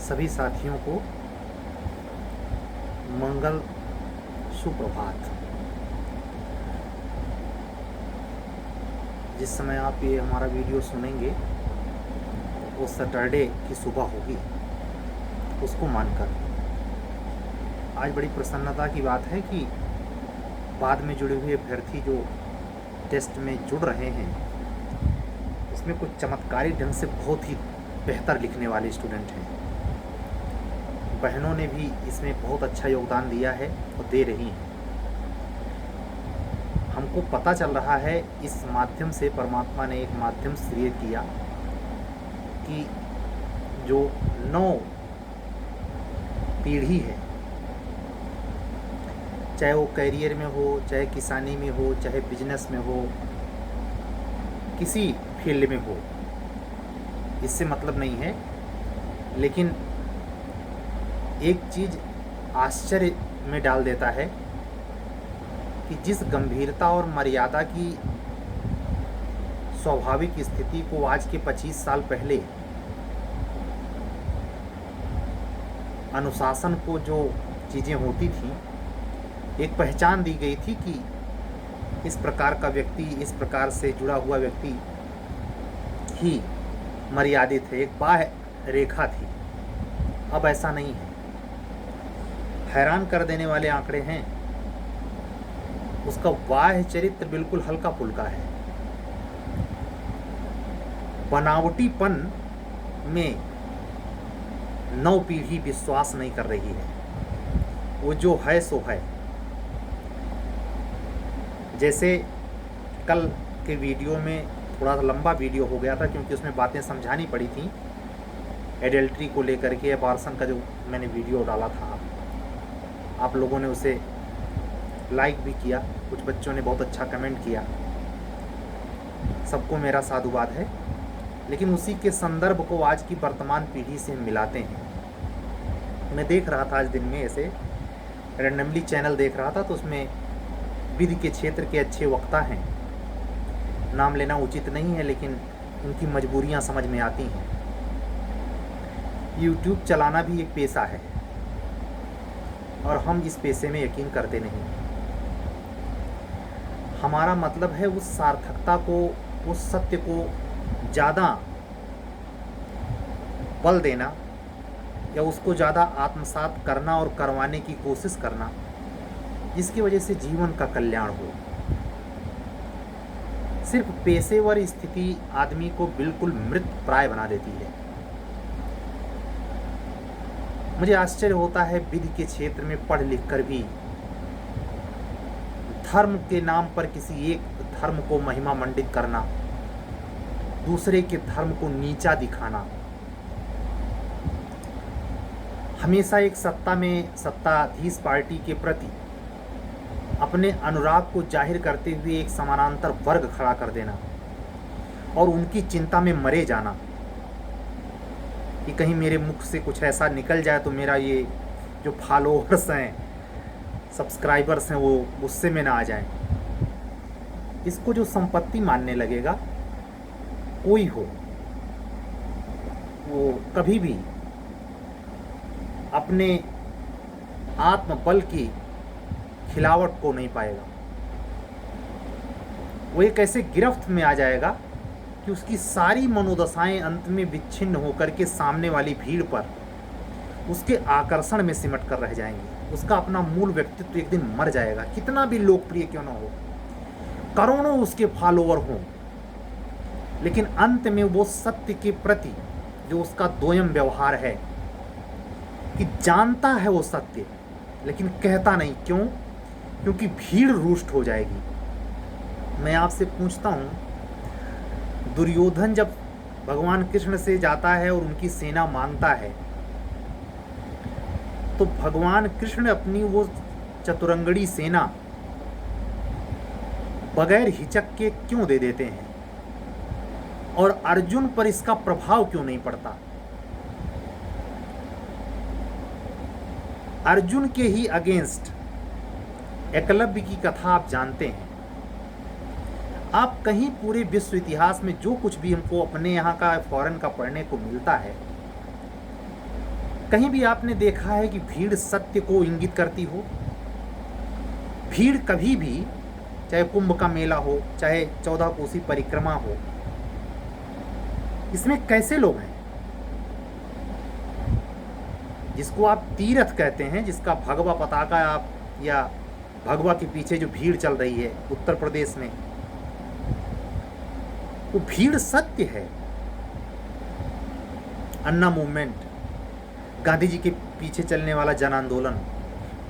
सभी साथियों को मंगल सुप्रभात। जिस समय आप ये हमारा वीडियो सुनेंगे वो सैटरडे की सुबह होगी, उसको मानकर आज बड़ी प्रसन्नता की बात है कि बाद में जुड़े हुए अभ्यर्थी जो टेस्ट में जुड़ रहे हैं उसमें कुछ चमत्कारी ढंग से बहुत ही बेहतर लिखने वाले स्टूडेंट हैं। बहनों ने भी इसमें बहुत अच्छा योगदान दिया है और दे रही हैं। हमको पता चल रहा है इस माध्यम से परमात्मा ने एक माध्यम क्रिएट किया कि जो नौ पीढ़ी है, चाहे वो कैरियर में हो, चाहे किसानी में हो, चाहे बिजनेस में हो, किसी फील्ड में हो, इससे मतलब नहीं है, लेकिन एक चीज़ आश्चर्य में डाल देता है कि जिस गंभीरता और मर्यादा की स्वाभाविक स्थिति को आज के 25 साल पहले अनुशासन को जो चीज़ें होती थीं, एक पहचान दी गई थी कि इस प्रकार का व्यक्ति, इस प्रकार से जुड़ा हुआ व्यक्ति ही मर्यादित है, एक बाह्य रेखा थी। अब ऐसा नहीं है। हैरान कर देने वाले आंकड़े हैं। उसका बाह्य चरित्र बिल्कुल हल्का फुल्का है। बनावटीपन में नौ पीढ़ी विश्वास नहीं कर रही है। वो जो है सो है। जैसे कल के वीडियो में थोड़ा सा लंबा वीडियो हो गया था क्योंकि उसमें बातें समझानी पड़ी थी एडल्ट्री को लेकर के, अबॉर्शन का जो मैंने वीडियो डाला था। आप लोगों ने उसे लाइक भी किया, कुछ बच्चों ने बहुत अच्छा कमेंट किया, सबको मेरा साधुवाद है। लेकिन उसी के संदर्भ को आज की वर्तमान पीढ़ी से मिलाते हैं। मैं देख रहा था आज दिन में, ऐसे रैंडमली चैनल देख रहा था, तो उसमें विधि के क्षेत्र के अच्छे वक्ता हैं, नाम लेना उचित नहीं है लेकिन उनकी मजबूरियां समझ में आती हैं। यूट्यूब चलाना भी एक पेशा है और हम इस पेशे में यकीन करते नहीं। हमारा मतलब है उस सार्थकता को, उस सत्य को ज़्यादा बल देना या उसको ज़्यादा आत्मसात करना और करवाने की कोशिश करना जिसकी वजह से जीवन का कल्याण हो। सिर्फ पेशेवर स्थिति आदमी को बिल्कुल मृत प्राय बना देती है। मुझे आश्चर्य होता है विधि के क्षेत्र में पढ़ लिख कर भी धर्म के नाम पर किसी एक धर्म को महिमा मंडित करना, दूसरे के धर्म को नीचा दिखाना, हमेशा एक सत्ताधीश पार्टी के प्रति अपने अनुराग को जाहिर करते हुए एक समानांतर वर्ग खड़ा कर देना और उनकी चिंता में मरे जाना कि कहीं मेरे मुख से कुछ ऐसा निकल जाए तो मेरा ये जो फॉलोअर्स हैं, सब्सक्राइबर्स हैं, वो गुस्से में ना आ जाएं। इसको जो संपत्ति मानने लगेगा, कोई हो, वो कभी भी अपने आत्मबल की खिलावट को नहीं पाएगा। वो एक ऐसे गिरफ्त में आ जाएगा कि उसकी सारी मनोदशाएं अंत में विच्छिन्न होकर के सामने वाली भीड़ पर उसके आकर्षण में सिमट कर रह जाएंगे। उसका अपना मूल व्यक्तित्व एक दिन मर जाएगा, कितना भी लोकप्रिय क्यों ना हो, करोड़ों उसके फॉलोअर हों, लेकिन अंत में वो सत्य के प्रति जो उसका दोयम व्यवहार है कि जानता है वो सत्य लेकिन कहता नहीं। क्यों? क्योंकि भीड़ रुष्ट हो जाएगी। मैं आपसे पूछता हूँ, दुर्योधन जब भगवान कृष्ण से जाता है और उनकी सेना मांगता है तो भगवान कृष्ण अपनी वो चतुरंगड़ी सेना बगैर हिचक के क्यों दे देते हैं और अर्जुन पर इसका प्रभाव क्यों नहीं पड़ता? अर्जुन के ही अगेंस्ट एकलव्य की कथा आप जानते हैं। आप कहीं पूरे विश्व इतिहास में जो कुछ भी हमको अपने यहाँ का फॉरेन का पढ़ने को मिलता है, कहीं भी आपने देखा है कि भीड़ सत्य को इंगित करती हो? भीड़ कभी भी, चाहे कुंभ का मेला हो, चाहे 14 कोसी परिक्रमा हो, इसमें कैसे लोग हैं? जिसको आप तीर्थ कहते हैं, जिसका भगवा पताका आप या भगवा के पीछे जो भीड़ चल रही है उत्तर प्रदेश में, वो भीड़ सत्य है। अन्ना मूवमेंट, गांधी जी के पीछे चलने वाला जन आंदोलन,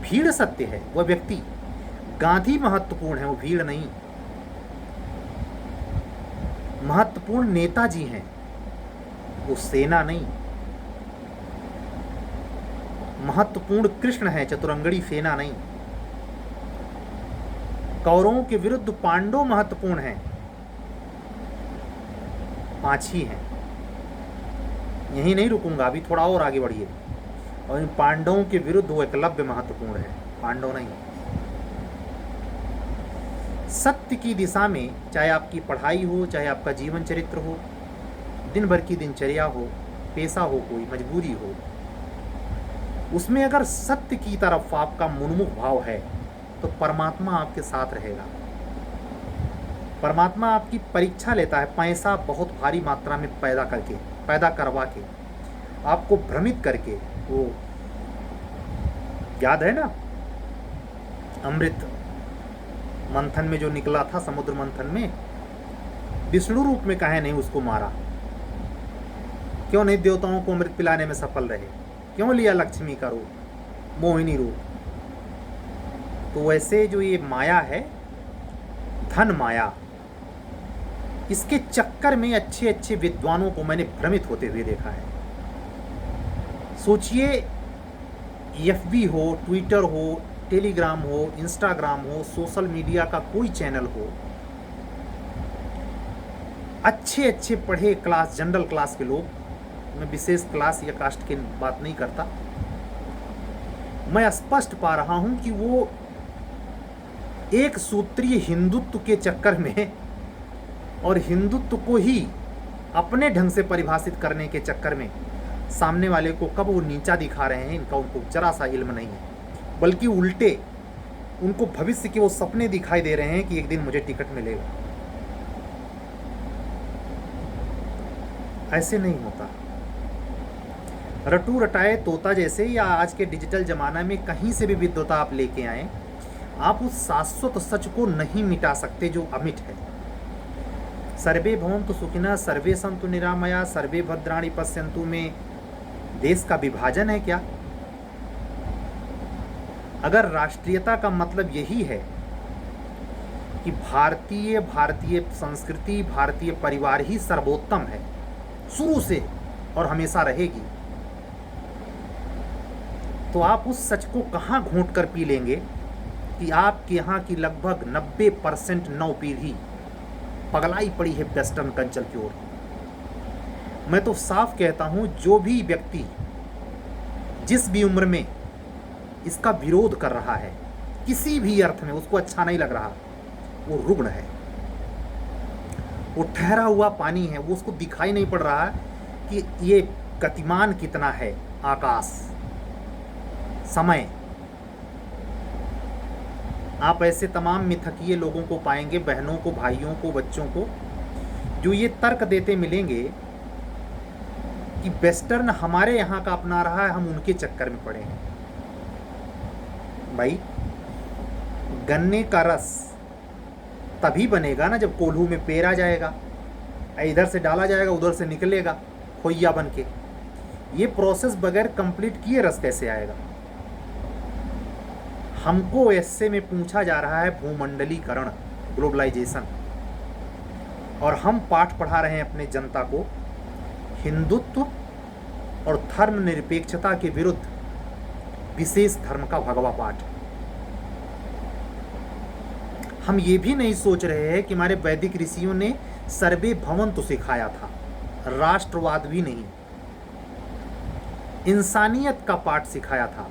भीड़ सत्य है। वह व्यक्ति, गांधी महत्वपूर्ण है, वो भीड़ नहीं। महत्वपूर्ण नेताजी हैं, वो सेना नहीं। महत्वपूर्ण कृष्ण है, चतुरंगड़ी सेना नहीं। कौरवों के विरुद्ध पांडव महत्वपूर्ण हैं, पांची हैं। यहीं नहीं रुकूंगा, अभी थोड़ा और आगे बढ़िए। और इन पांडवों के विरुद्ध वो एकलव्य महत्वपूर्ण है, पांडव नहीं। सत्य की दिशा में, चाहे आपकी पढ़ाई हो, चाहे आपका जीवन चरित्र हो, दिन भर की दिनचर्या हो, पेशा हो, कोई मजबूरी हो, उसमें अगर सत्य की तरफ आपका मुन्मुख भाव है तो परमात्मा आपके साथ रहेगा। परमात्मा आपकी परीक्षा लेता है, पैसा बहुत भारी मात्रा में पैदा करवा के, आपको भ्रमित करके। वो याद है ना, अमृत मंथन में जो निकला था, समुद्र मंथन में, विष्णु रूप में काहे नहीं उसको मारा? क्यों नहीं देवताओं को अमृत पिलाने में सफल रहे? क्यों लिया लक्ष्मी का रूप, मोहिनी रूप? तो वैसे जो ये माया है, धन माया, इसके चक्कर में अच्छे अच्छे विद्वानों को मैंने भ्रमित होते हुए देखा है। सोचिए, एफबी हो, ट्विटर हो, टेलीग्राम हो, इंस्टाग्राम हो, सोशल मीडिया का कोई चैनल हो, अच्छे अच्छे पढ़े क्लास, जनरल क्लास के लोग, मैं विशेष क्लास या कास्ट की बात नहीं करता, मैं स्पष्ट पा रहा हूं कि वो एक सूत्रीय हिंदुत्व के चक्कर में और हिंदुत्व को ही अपने ढंग से परिभाषित करने के चक्कर में सामने वाले को कब वो नीचा दिखा रहे हैं, इनका उनको जरा सा इल्म नहीं है। बल्कि उल्टे उनको भविष्य के वो सपने दिखाई दे रहे हैं कि एक दिन मुझे टिकट मिलेगा। ऐसे नहीं होता। रटू रटाए तोता जैसे, या आज के डिजिटल जमाना में कहीं से भी विद्वता आप लेके आए, आप उस शाश्वत सच को नहीं मिटा सकते जो अमिट है। सर्वे भवन्तु सुखिनः, सर्वे सन्तु निरामया, सर्वे भद्राणि पश्यन्तु में देश का विभाजन है क्या? अगर राष्ट्रीयता का मतलब यही है कि भारतीय संस्कृति, भारतीय परिवार ही सर्वोत्तम है शुरू से और हमेशा रहेगी, तो आप उस सच को कहाँ घोंट कर पी लेंगे कि आपके यहाँ की लगभग 90% नौ पीढ़ी पगलाई पड़ी है वेस्टर्न कल्चर की ओर। मैं तो साफ कहता हूँ, जो भी व्यक्ति जिस भी उम्र में इसका विरोध कर रहा है, किसी भी अर्थ में उसको अच्छा नहीं लग रहा, वो रुग्ण है, वो ठहरा हुआ पानी है। वो उसको दिखाई नहीं पड़ रहा कि ये गतिमान कितना है आकाश, समय। आप ऐसे तमाम मिथकीय लोगों को पाएंगे, बहनों को, भाइयों को, बच्चों को, जो ये तर्क देते मिलेंगे कि वेस्टर्न हमारे यहाँ का अपना रहा है, हम उनके चक्कर में पड़े हैं। भाई, गन्ने का रस तभी बनेगा ना जब कोल्हू में पेरा जाएगा, इधर से डाला जाएगा, उधर से निकलेगा खोइया बन के। ये प्रोसेस बगैर कंप्लीट किए रस कैसे आएगा? हमको ऐसे में पूछा जा रहा है भूमंडलीकरण, ग्लोबलाइजेशन, और हम पाठ पढ़ा रहे हैं अपने जनता को हिंदुत्व और धर्मनिरपेक्षता के विरुद्ध विशेष धर्म का भगवा पाठ। हम ये भी नहीं सोच रहे हैं कि हमारे वैदिक ऋषियों ने सर्वे भवन्तु सिखाया था, राष्ट्रवाद भी नहीं, इंसानियत का पाठ सिखाया था।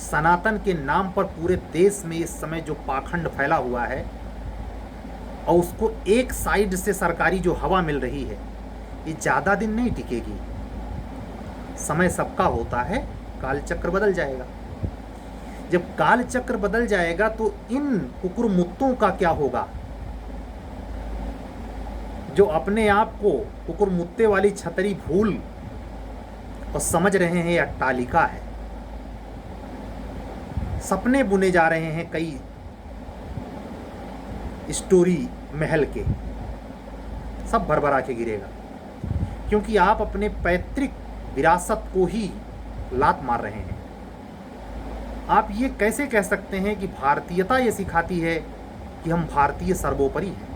सनातन के नाम पर पूरे देश में इस समय जो पाखंड फैला हुआ है और उसको एक साइड से सरकारी जो हवा मिल रही है, ये ज़्यादा दिन नहीं टिकेगी। समय सबका होता है, काल चक्र बदल जाएगा। जब काल चक्र बदल जाएगा तो इन कुकुरमुत्तों का क्या होगा, जो अपने आप को कुकुरमुत्ते वाली छतरी भूल और समझ रहे हैं ये अट्टालिका है। सपने बुने जा रहे हैं कई स्टोरी महल के, सब भरभरा के गिरेगा, क्योंकि आप अपने पैतृक विरासत को ही लात मार रहे हैं। आप ये कैसे कह सकते हैं कि भारतीयता ये सिखाती है कि हम भारतीय सर्वोपरि हैं?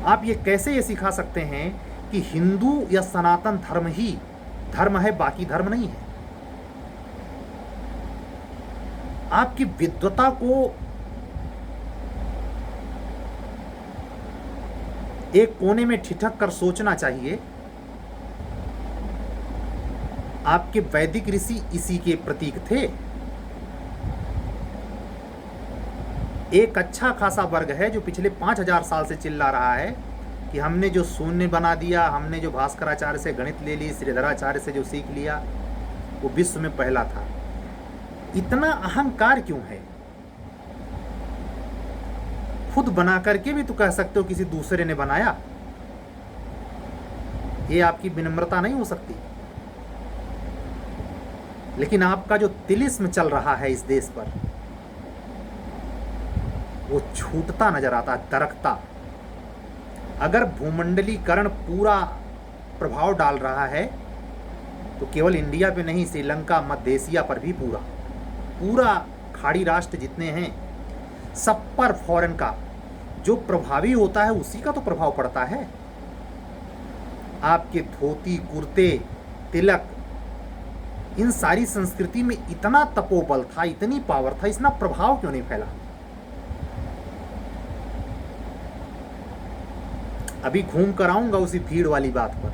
आप ये कैसे ये सिखा सकते हैं कि हिंदू या सनातन धर्म ही धर्म है, बाकी धर्म नहीं है? आपकी विद्वता को एक कोने में ठिठक कर सोचना चाहिए। आपके वैदिक ऋषि इसी के प्रतीक थे। एक अच्छा खासा वर्ग है जो पिछले 5000 साल से चिल्ला रहा है कि हमने जो शून्य बना दिया, हमने जो भास्कराचार्य से गणित ले ली, श्रीधराचार्य से जो सीख लिया, वो विश्व में पहला था। इतना अहंकार क्यों है? खुद बना करके भी तो कह सकते हो किसी दूसरे ने बनाया। ये आपकी विनम्रता नहीं हो सकती। लेकिन आपका जो तिलिस्म चल रहा है इस देश पर, वो छूटता नजर आता है, दरकता। अगर भूमंडलीकरण पूरा प्रभाव डाल रहा है तो केवल इंडिया पे नहीं, श्रीलंका, मध्य एशिया पर भी पूरा खाड़ी राष्ट्र जितने हैं सब पर फॉरेन का जो प्रभावी होता है उसी का तो प्रभाव पड़ता है। आपके धोती, कुर्ते, तिलक, इन सारी संस्कृति में इतना तपोबल था, इतनी पावर था, इतना प्रभाव क्यों नहीं फैला? अभी घूम कर आऊंगा उसी भीड़ वाली बात पर।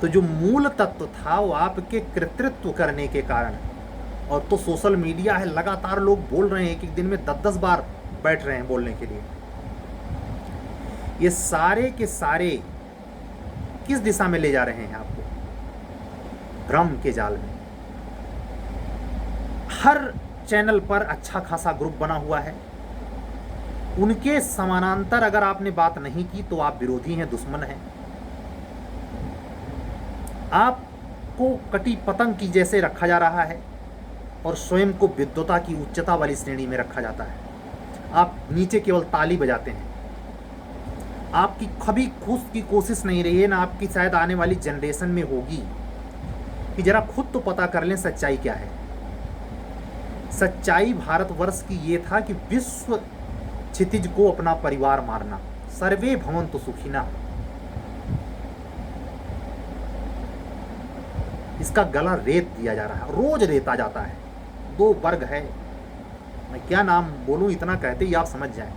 तो जो मूल तत्व था वो आपके कृतित्व करने के कारण, और तो सोशल मीडिया है, लगातार लोग बोल रहे हैं, एक दिन में 10-10 बार बैठ रहे हैं बोलने के लिए। ये सारे के सारे किस दिशा में ले जा रहे हैं आपको? भ्रम के जाल में। हर चैनल पर अच्छा खासा ग्रुप बना हुआ है, उनके समानांतर अगर आपने बात नहीं की तो आप विरोधी हैं, दुश्मन हैं। आपको कटी पतंग की जैसे रखा जा रहा है और स्वयं को विद्वता की उच्चता वाली श्रेणी में रखा जाता है। आप नीचे केवल ताली बजाते हैं। आपकी कभी खुद की कोशिश नहीं रही है, ना आपकी शायद आने वाली जनरेशन में होगी कि जरा खुद तो पता कर लें सच्चाई क्या है। सच्चाई भारतवर्ष की ये था कि विश्व क्षितिज को अपना परिवार मारना। सर्वे भवन्तु सुखिनः। इसका गला रेत दिया जा रहा है, रोज रेता जाता है। 2 वर्ग है, मैं क्या नाम बोलूं, इतना कहते ही आप समझ जाएं।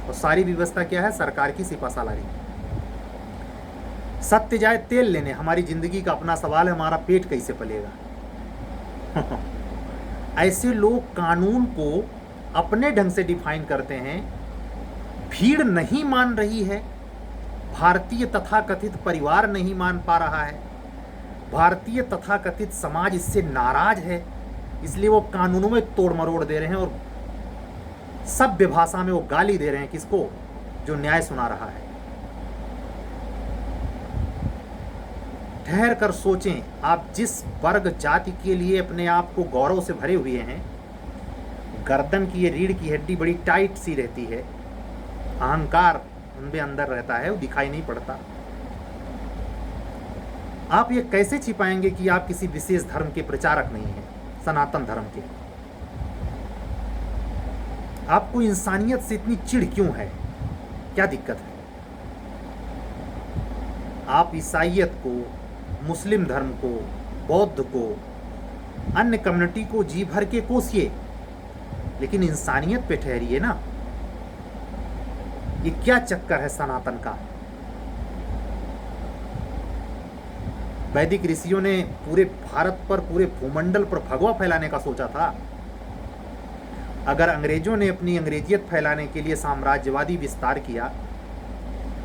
और सारी व्यवस्था क्या है? सरकार की सिपासालारी। सत्य जाए तेल लेने, हमारी जिंदगी का अपना सवाल है, हमारा पेट कैसे पलेगा? ऐसे लोग कानून को अपने ढंग से डिफाइन करते हैं। भीड़ नहीं मान रही है, भारतीय तथाकथित परिवार नहीं मान पा रहा है, भारतीय तथाकथित समाज इससे नाराज है, इसलिए वो कानूनों में तोड़ मरोड़ दे रहे हैं और सभ्य भाषा में वो गाली दे रहे हैं किसको? जो न्याय सुना रहा है। ठहर कर सोचें, आप जिस वर्ग जाति के लिए अपने आप को गौरव से भरे हुए हैं, गर्दन की ये रीढ़ की हड्डी बड़ी टाइट सी रहती है, अहंकार उनके अंदर रहता है, वो दिखाई नहीं पड़ता। आप ये कैसे छिपाएंगे कि आप किसी विशेष धर्म के प्रचारक नहीं हैं, सनातन धर्म के? आपको इंसानियत से इतनी चिढ़ क्यों है? क्या दिक्कत है? आप ईसाइयत को, मुस्लिम धर्म को, बौद्ध को, अन्य कम्युनिटी को जी भर के कोसिए, लेकिन इंसानियत पे ठहरिए ना। ये क्या चक्कर है सनातन का? वैदिक ऋषियों ने पूरे भारत पर, पूरे भूमंडल पर भगवा फैलाने का सोचा था। अगर अंग्रेजों ने अपनी अंग्रेजियत फैलाने के लिए साम्राज्यवादी विस्तार किया,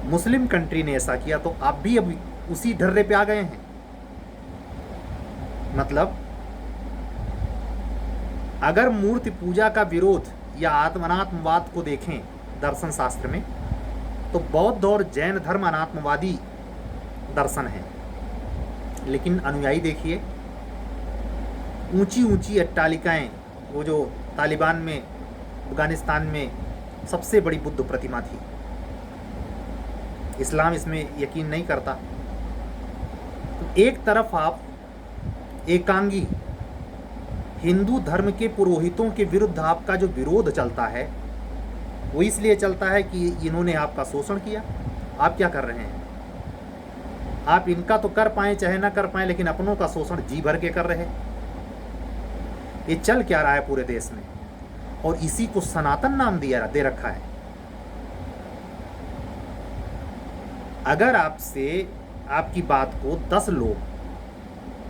मुस्लिम कंट्री ने ऐसा किया तो आप भी अब उसी ढर्रे पे आ गए हैं। मतलब अगर मूर्ति पूजा का विरोध या अनात्मवाद को देखें दर्शन शास्त्र में, तो बौद्ध और जैन धर्म अनात्मवादी दर्शन है। लेकिन अनुयायी देखिए, ऊंची ऊंची अट्टालिकाएं, वो जो तालिबान में अफगानिस्तान में सबसे बड़ी बुद्ध प्रतिमा थी, इस्लाम इसमें यकीन नहीं करता। तो एक तरफ आप एकांगी हिंदू धर्म के पुरोहितों के विरुद्ध आपका जो विरोध चलता है वो इसलिए चलता है कि इन्होंने आपका शोषण किया। आप क्या कर रहे हैं? आप इनका तो कर पाए चाहे ना कर पाए, लेकिन अपनों का शोषण जी भर के कर रहे हैं। ये चल क्या रहा है पूरे देश में, और इसी को सनातन नाम दे रखा है। अगर आपसे आपकी बात को 10 लोग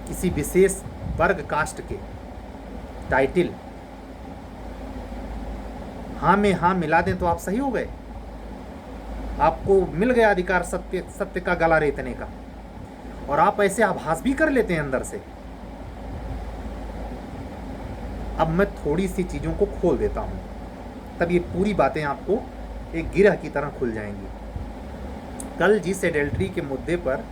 किसी विशेष वर्ग कास्ट के टाइटल हाँ में हाँ मिला दें तो आप सही हो गए, आपको मिल गया अधिकार सत्य का गला रेतने का, और आप ऐसे आभास भी कर लेते हैं अंदर से। अब मैं थोड़ी सी चीज़ों को खोल देता हूँ, तब ये पूरी बातें आपको एक गिरह की तरह खुल जाएंगी। कल जिस एडल्ट्री के मुद्दे पर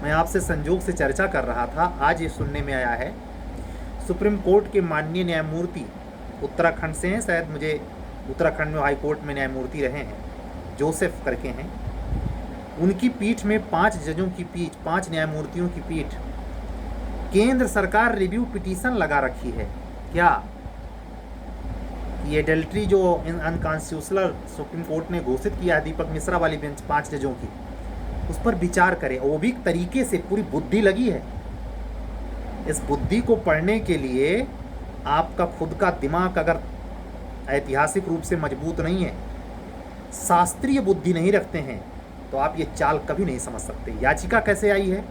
मैं आपसे संजोग से चर्चा कर रहा था, आज ये सुनने में आया है सुप्रीम कोर्ट के माननीय न्यायमूर्ति, उत्तराखंड से हैं शायद, मुझे उत्तराखंड में हाई कोर्ट में न्यायमूर्ति रहे हैं, जोसेफ करके हैं, उनकी पीठ में 5 जजों की पीठ, 5 न्यायमूर्तियों की पीठ, केंद्र सरकार रिव्यू पिटीशन लगा रखी है। क्या ये एडल्ट्री जो अनकॉन्स्टिट्यूशनल सुप्रीम कोर्ट ने घोषित किया है दीपक मिश्रा वाली बेंच 5 जजों की, उस पर विचार करे। वो भी तरीके से पूरी बुद्धि लगी है। इस बुद्धि को पढ़ने के लिए आपका खुद का दिमाग अगर ऐतिहासिक रूप से मजबूत नहीं है, शास्त्रीय बुद्धि नहीं रखते हैं, तो आप ये चाल कभी नहीं समझ सकते। याचिका कैसे आई है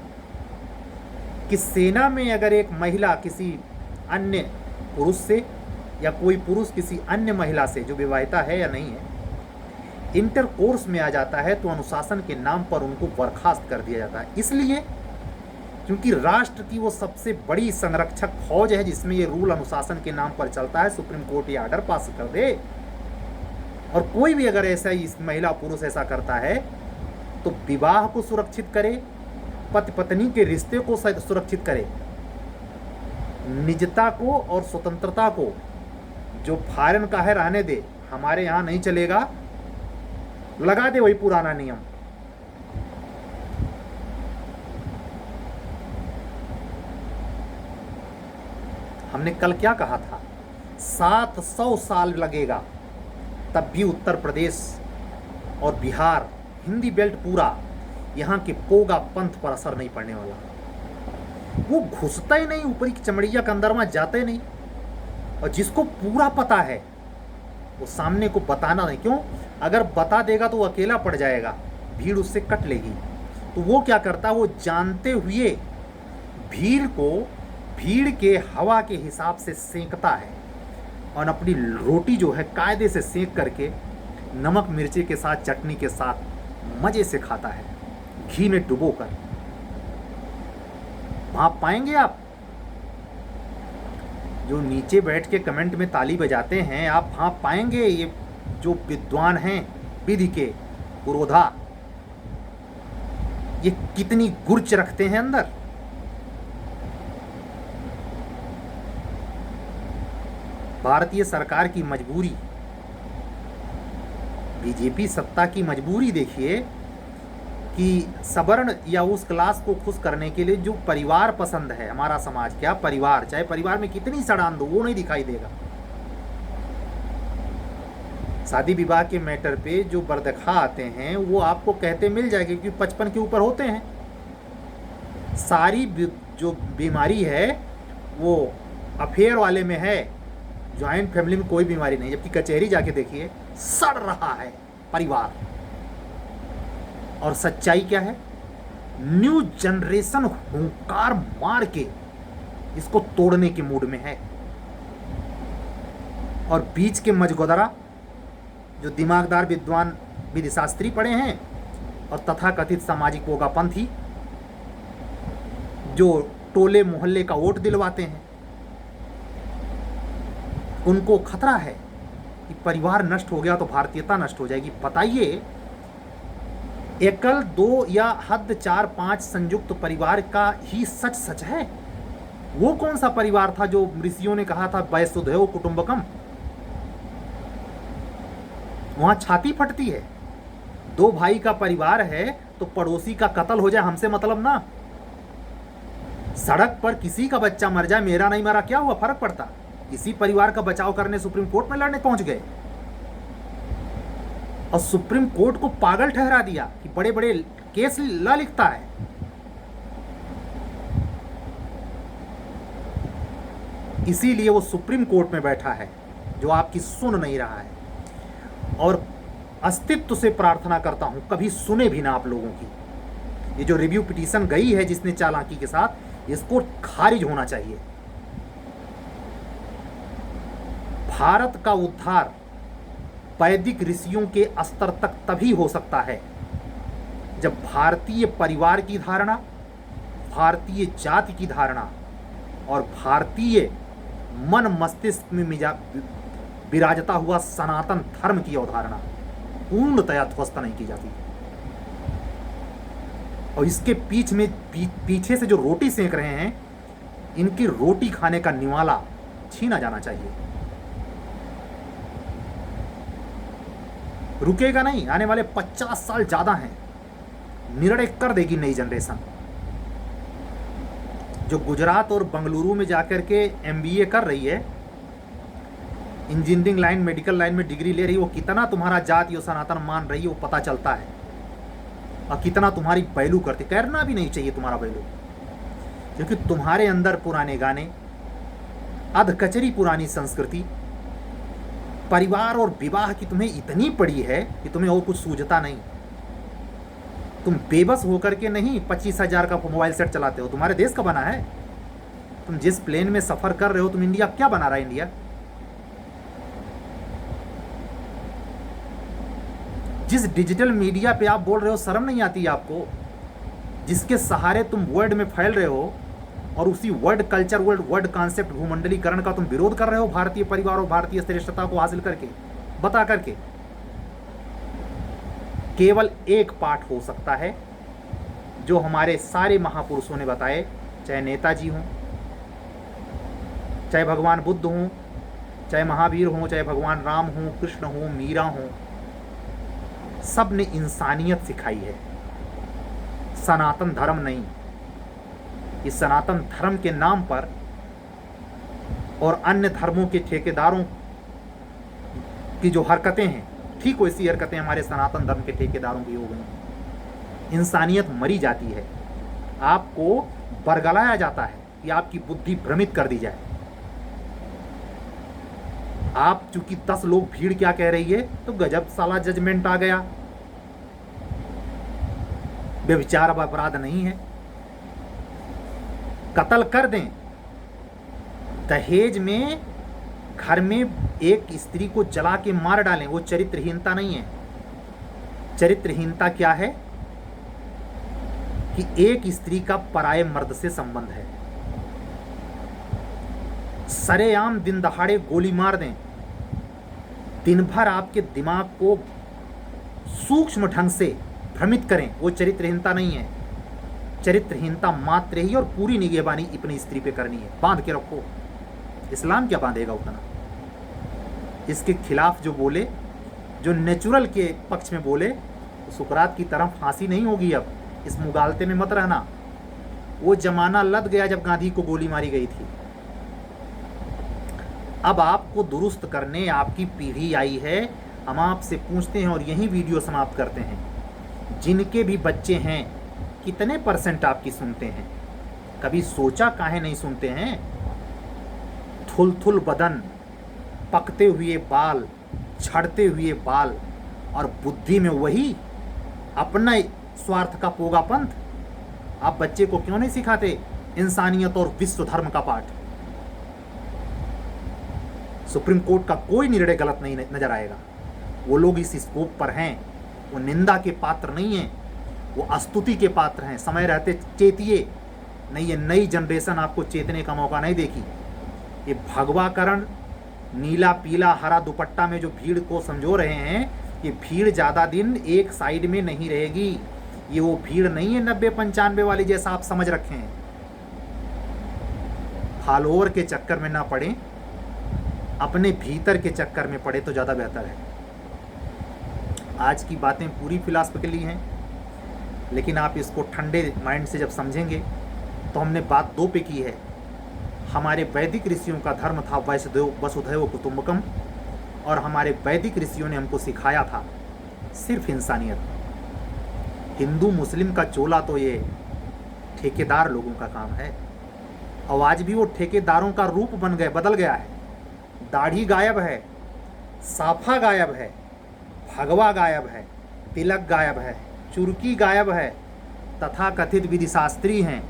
कि सेना में अगर एक महिला किसी अन्य पुरुष से या कोई पुरुष किसी अन्य महिला से जो विवाहिता है या नहीं है इंटरकोर्स में आ जाता है, तो अनुशासन के नाम पर उनको बर्खास्त कर दिया जाता है। इसलिए क्योंकि राष्ट्र की वो सबसे बड़ी संरक्षक फौज है जिसमें ये रूल अनुशासन के नाम पर चलता है। सुप्रीम कोर्ट ये ऑर्डर पास कर दे, और कोई भी अगर ऐसा ही महिला पुरुष ऐसा करता है तो विवाह को सुरक्षित करे, पति पत्नी के रिश्ते को सुरक्षित करे, निजता को और स्वतंत्रता को जो फॉरेन का है रहने दे, हमारे यहाँ नहीं चलेगा, लगा दे वही पुराना नियम। हमने कल क्या कहा था? 700 साल लगेगा, तब भी उत्तर प्रदेश और बिहार, हिंदी बेल्ट पूरा, यहाँ के पोगा पंथ पर असर नहीं पड़ने वाला। वो घुसता ही नहीं, ऊपरी की चमड़िया के अंदर में जाता ही नहीं। और जिसको पूरा पता है वो सामने को बताना नहीं। क्यों? अगर बता देगा तो वो अकेला पड़ जाएगा, भीड़ उससे कट लेगी। तो वो क्या करता है, वो जानते हुए भीड़ को भीड़ के हवा के हिसाब से सेंकता है, और अपनी रोटी जो है कायदे से सेंक करके नमक मिर्ची के साथ, चटनी के साथ मजे से खाता है, घी में डुबोकर। भाप पाएंगे आप? जो नीचे बैठ के कमेंट में ताली बजाते हैं, आप भाप पाएंगे? ये जो विद्वान हैं विधि के पुरोधा, ये कितनी गुर्च रखते हैं अंदर। भारतीय सरकार की मजबूरी, बीजेपी सत्ता की मजबूरी देखिए कि सवर्ण या उस क्लास को खुश करने के लिए जो परिवार पसंद है, हमारा समाज क्या परिवार, चाहे परिवार में कितनी सड़ान दो वो नहीं दिखाई देगा। शादी विवाह के मैटर पे जो बरदखा आते हैं वो आपको कहते मिल जाएंगे, क्योंकि 55 के ऊपर होते हैं। सारी जो बीमारी है वो अफेयर वाले में है, ज्वाइंट फैमिली में कोई बीमारी नहीं। जबकि कचहरी जाके देखिए, सड़ रहा है परिवार। और सच्चाई क्या है? न्यू जनरेशन हुंकार मार के इसको तोड़ने के मूड में है, और बीच के मजगोदरा जो दिमागदार विद्वान विधि शास्त्री पढ़े हैं और तथाकथित सामाजिक पोगापंथी जो टोले मोहल्ले का वोट दिलवाते हैं, उनको खतरा है कि परिवार नष्ट हो गया तो भारतीयता नष्ट हो जाएगी। बताइए, एकल 2 या हद 4-5 संयुक्त परिवार का ही सच सच है? वो कौन सा परिवार था जो ऋषियों ने कहा था वसुधैव कुटुंबकम? वहां छाती फटती है। 2 भाई का परिवार है तो पड़ोसी का कत्ल हो जाए, हमसे मतलब ना। सड़क पर किसी का बच्चा मर जाए, मेरा नहीं मरा, क्या हुआ, फर्क पड़ता? इसी परिवार का बचाव करने सुप्रीम कोर्ट में लड़ने पहुंच गए और सुप्रीम कोर्ट को पागल ठहरा दिया कि बड़े बड़े केस ला लिखता है। इसीलिए वो सुप्रीम कोर्ट में बैठा है जो आपकी सुन नहीं रहा है। और अस्तित्व से प्रार्थना करता हूं कभी सुने भी ना आप लोगों की। ये जो रिव्यू पिटीशन गई है जिसने चालाकी के साथ, इसको खारिज होना चाहिए। भारत का उद्धार वैदिक ऋषियों के स्तर तक तभी हो सकता है जब भारतीय परिवार की धारणा, भारतीय जाति की धारणा और भारतीय मन मस्तिष्क में विराजता हुआ सनातन धर्म की अवधारणा पूर्णतया ध्वस्त नहीं की जाती। और इसके पीछे से जो रोटी सेंक रहे हैं, इनकी रोटी खाने का निवाला छीना जाना चाहिए। रुकेगा नहीं, आने वाले 50 साल ज्यादा हैं, निर्णय कर देगी नई जनरेशन। जो गुजरात और बंगलुरु में जाकर के MBA कर रही है, इंजीनियरिंग लाइन, मेडिकल लाइन में डिग्री ले रही है, वो कितना तुम्हारा जाति और सनातन मान रही है वो पता चलता है। और कितना तुम्हारी वैल्यू करती, करना भी नहीं चाहिए तुम्हारा वैल्यू, क्योंकि तुम्हारे अंदर पुराने गाने, अधकचरी पुरानी संस्कृति, परिवार और विवाह की तुम्हें इतनी पड़ी है कि तुम्हें और कुछ सूझता नहीं। तुम बेबस होकर के नहीं 25,000 का मोबाइल सेट चलाते हो, तुम्हारे देश का बना है। तुम जिस प्लेन में सफर कर रहे हो, तुम इंडिया क्या बना रहा है? इंडिया जिस डिजिटल मीडिया पे आप बोल रहे हो, शर्म नहीं आती आपको? जिसके सहारे तुम वर्ल्ड में फैल रहे हो और उसी वर्ल्ड कल्चर, वर्ल्ड कॉन्सेप्ट, भूमंडलीकरण का तुम विरोध कर रहे हो भारतीय परिवार और भारतीय श्रेष्ठता को हासिल करके, बता करके। केवल एक पाठ हो सकता है जो हमारे सारे महापुरुषों ने बताए, चाहे नेताजी हों, चाहे भगवान बुद्ध हों, चाहे महावीर हों, चाहे भगवान राम हों, कृष्ण हों, मीरा हों, सब ने इंसानियत सिखाई है, सनातन धर्म नहीं। इस सनातन धर्म के नाम पर और अन्य धर्मों के ठेकेदारों की जो हरकतें हैं, ठीक वैसी हरकतें हमारे सनातन धर्म के ठेकेदारों की हो गई। इंसानियत मरी जाती है, आपको बरगलाया जाता है कि आपकी बुद्धि भ्रमित कर दी जाए। आप चूंकि 10 लोग भीड़ क्या कह रही है तो गजब साला जजमेंट आ गया। व्यभिचार अब अपराध नहीं है, कत्ल कर दें। दहेज में घर में एक स्त्री को जला के मार डालें, वो चरित्रहीनता नहीं है। चरित्रहीनता क्या है कि एक स्त्री का पराये मर्द से संबंध है। सरेआम दिन दहाड़े गोली मार दें, दिन भर आपके दिमाग को सूक्ष्म ढंग से भ्रमित करें, वो चरित्रहीनता नहीं है। चरित्रहीनता मात्र ही और पूरी निगहबानी अपनी स्त्री पे करनी है, बांध के रखो। इस्लाम क्या बांधेगा उतना? इसके खिलाफ जो बोले, जो नेचुरल के पक्ष में बोले, तो सुकरात की तरह फांसी नहीं होगी। अब इस मुगालते में मत रहना। वो जमाना लद गया जब गांधी को गोली मारी गई थी। अब आपको दुरुस्त करने आपकी पीढ़ी आई है। हम आपसे पूछते हैं और यही वीडियो समाप्त करते हैं, जिनके भी बच्चे हैं कितने % आपकी सुनते हैं? कभी सोचा काहे नहीं सुनते हैं? थुल बदन, पकते हुए बाल, झड़ते हुए बाल और बुद्धि में वही अपना स्वार्थ का पोगापंथ। आप बच्चे को क्यों नहीं सिखाते इंसानियत और विश्व धर्म का पाठ? सुप्रीम कोर्ट का कोई निर्णय गलत नहीं नजर आएगा। वो लोग इस स्कोप पर हैं, वो निंदा के पात्र नहीं हैं। वो स्तुति के पात्र हैं। समय रहते चेतिए, नहीं ये नई जनरेशन आपको चेतने का मौका नहीं देगी। ये भगवाकरण नीला पीला हरा दुपट्टा में जो भीड़ को समझो रहे हैं, ये भीड़ ज़्यादा दिन एक साइड में नहीं रहेगी। ये वो भीड़ नहीं है 90-95 वाली जैसा आप समझ रखे हैं। फॉलोअर के चक्कर में ना पड़े, अपने भीतर के चक्कर में पड़े तो ज़्यादा बेहतर है। आज की बातें पूरी फिलॉसफिकली हैं, लेकिन आप इसको ठंडे माइंड से जब समझेंगे तो हमने बात 2 पे की है। हमारे वैदिक ऋषियों का धर्म था वसुधैव कुटुंबकम, और हमारे वैदिक ऋषियों ने हमको सिखाया था सिर्फ इंसानियत। हिंदू मुस्लिम का चोला तो ये ठेकेदार लोगों का काम है, और आज भी वो ठेकेदारों का रूप बदल गया है। दाढ़ी गायब है, साफा गायब है, भगवा गायब है, तिलक गायब है, चुरकी गायब है, तथा कथित विधि शास्त्री हैं।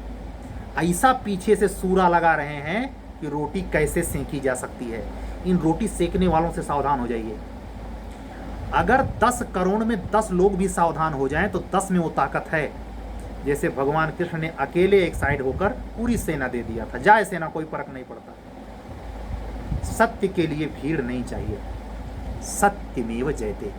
ऐसा पीछे से सूरा लगा रहे हैं कि रोटी कैसे सेंकी जा सकती है। इन रोटी सेकने वालों से सावधान हो जाइए। अगर 10 करोड़ में 10 लोग भी सावधान हो जाएं तो 10 में वो ताकत है। जैसे भगवान कृष्ण ने अकेले एक साइड होकर पूरी सेना दे दिया था। जाए सेना, कोई फर्क नहीं पड़ता। सत्य के लिए भीड़ नहीं चाहिए, सत्यमेव जयते।